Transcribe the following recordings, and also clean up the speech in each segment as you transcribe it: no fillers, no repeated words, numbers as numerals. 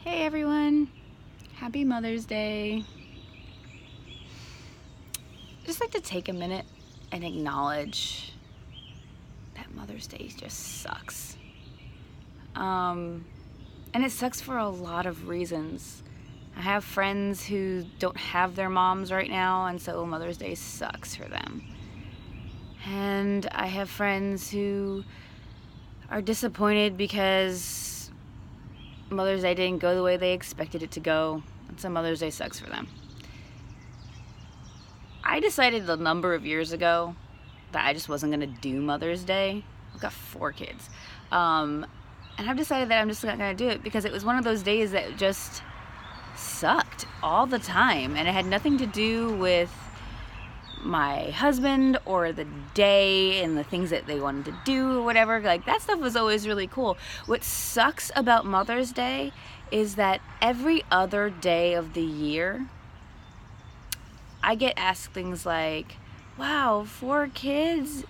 Hey everyone, happy Mother's Day. Just like to take a minute and acknowledge that Mother's Day just sucks. And it sucks for a lot of reasons. I have friends who don't have their moms right now, and so Mother's Day sucks for them. And I have friends who are disappointed because Mother's Day didn't go the way they expected it to go, and so Mother's Day sucks for them. I decided a number of years ago that I just wasn't going to do Mother's Day. I've got 4 kids. And I've decided that I'm just not going to do it because it was one of those days that just sucked all the time. And it had nothing to do with my husband or the day and the things that they wanted to do or whatever. Like, that stuff was always really cool. What sucks about Mother's Day is that every other day of the year, I get asked things like, wow, 4 kids?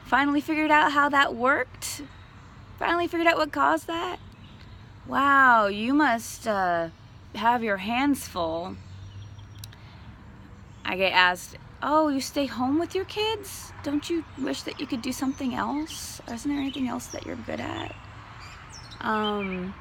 Finally figured out how that worked? Finally figured out what caused that? Wow, you must have your hands full. I get asked, oh, you stay home with your kids? Don't you wish that you could do something else? Isn't there anything else that you're good at? I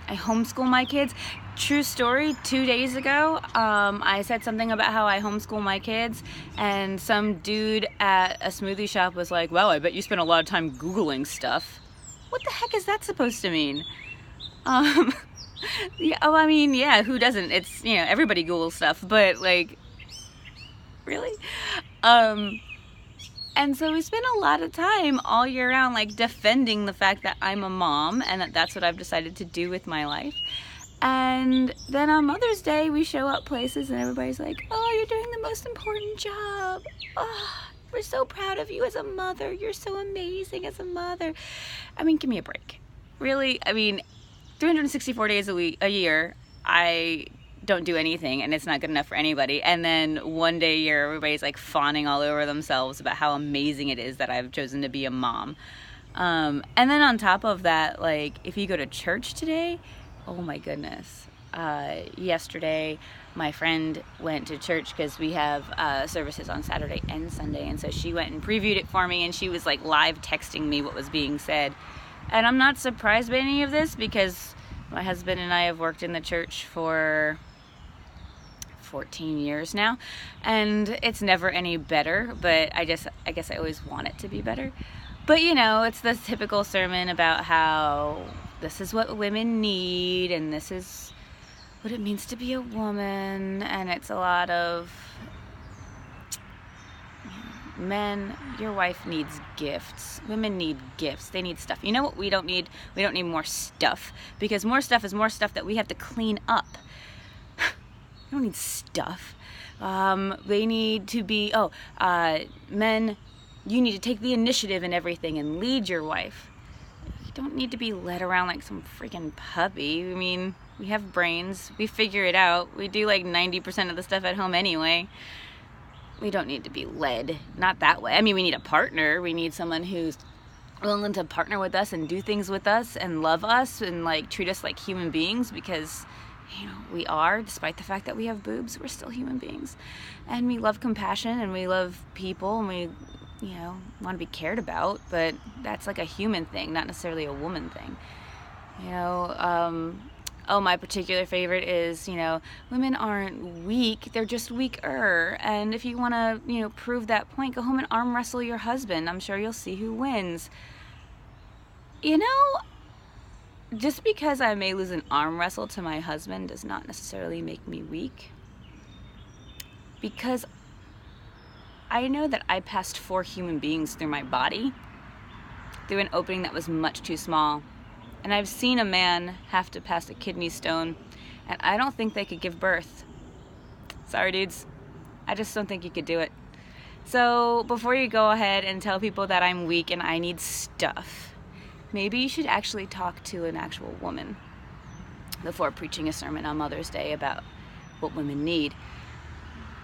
homeschool my kids. True story, 2 days ago, I said something about how I homeschool my kids, and some dude at a smoothie shop was like, well, I bet you spend a lot of time Googling stuff. What the heck is that supposed to mean? Yeah, oh, I mean, yeah, who doesn't? It's, everybody Googles stuff, but, like, really? And so we spend a lot of time all year round, like, defending the fact that I'm a mom and that that's what I've decided to do with my life. And then on Mother's Day, we show up places and everybody's like, oh, you're doing the most important job. Oh, we're so proud of you as a mother. You're so amazing as a mother. I mean, give me a break. Really? I mean, 364 days a year, I don't do anything, and it's not good enough for anybody. And then one day a year, everybody's like fawning all over themselves about how amazing it is that I've chosen to be a mom. And then on top of that, like, if you go to church today, oh my goodness. Yesterday, my friend went to church because we have services on Saturday and Sunday, and so she went and previewed it for me, and she was like live texting me what was being said. And I'm not surprised by any of this because my husband and I have worked in the church for 14 years now, and it's never any better, but I guess I always want it to be better. But it's the typical sermon about how this is what women need and this is what it means to be a woman, and it's a lot of men, your wife needs gifts. Women need gifts. They need stuff. You know what we don't need? We don't need more stuff, because more stuff is more stuff that we have to clean up. You don't need stuff. They need to be, men, you need to take the initiative in everything and lead your wife. You don't need to be led around like some freaking puppy. I mean, we have brains. We figure it out. We do like 90% of the stuff at home anyway. We don't need to be led. Not that way. I mean, we need a partner. We need someone who's willing to partner with us and do things with us and love us and like treat us like human beings, because we are, despite the fact that we have boobs, we're still human beings. And we love compassion and we love people and we, want to be cared about, but that's like a human thing, not necessarily a woman thing. My particular favorite is, women aren't weak, they're just weaker. And if you want to, prove that point, go home and arm wrestle your husband. I'm sure you'll see who wins. Just because I may lose an arm wrestle to my husband does not necessarily make me weak. Because I know that I passed 4 human beings through my body, through an opening that was much too small. And I've seen a man have to pass a kidney stone, and I don't think they could give birth. Sorry, dudes. I just don't think you could do it. So before you go ahead and tell people that I'm weak and I need stuff, maybe you should actually talk to an actual woman before preaching a sermon on Mother's Day about what women need.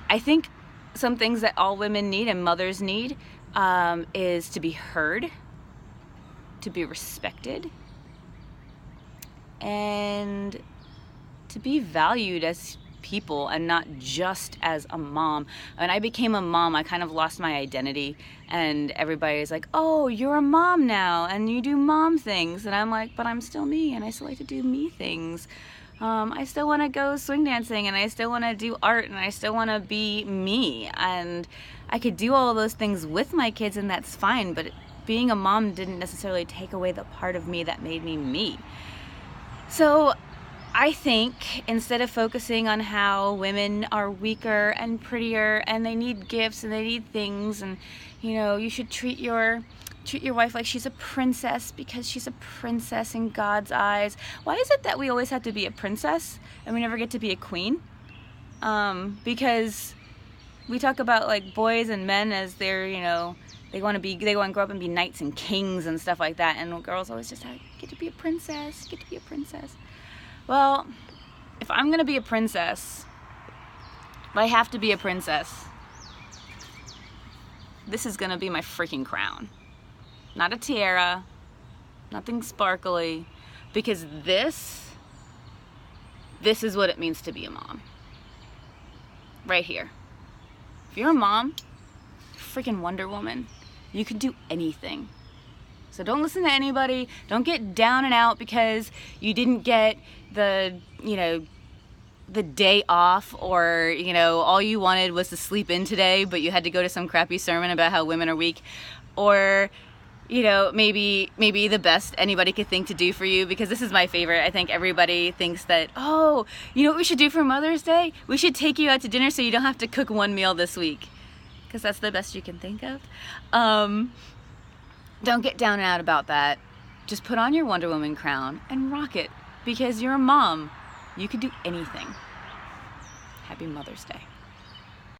I think some things that all women need and mothers need is to be heard, to be respected, and to be valued as people and not just as a mom. When I became a mom, I kind of lost my identity, and everybody's like, oh, you're a mom now and you do mom things, and I'm like, but I'm still me, and I still like to do me things. I still want to go swing dancing, and I still want to do art, and I still want to be me, and I could do all of those things with my kids, and that's fine, but being a mom didn't necessarily take away the part of me that made me me. So I think instead of focusing on how women are weaker and prettier and they need gifts and they need things, and you should treat your wife like she's a princess because she's a princess in God's eyes. Why is it that we always have to be a princess and we never get to be a queen? Because we talk about like boys and men as they're, they want to grow up and be knights and kings and stuff like that, and girls always just get to be a princess, get to be a princess. Well, if I'm gonna be a princess, if I have to be a princess, this is gonna be my freaking crown. Not a tiara, nothing sparkly, because this is what it means to be a mom. Right here. If you're a mom, you're freaking Wonder Woman. You can do anything. So don't listen to anybody. Don't get down and out because you didn't get the day off, or, all you wanted was to sleep in today, but you had to go to some crappy sermon about how women are weak. Or, maybe the best anybody could think to do for you, because this is my favorite. I think everybody thinks that, oh, what we should do for Mother's Day? We should take you out to dinner so you don't have to cook one meal this week. Because that's the best you can think of. Don't get down and out about that. Just put on your Wonder Woman crown and rock it, because you're a mom. You can do anything. Happy Mother's Day.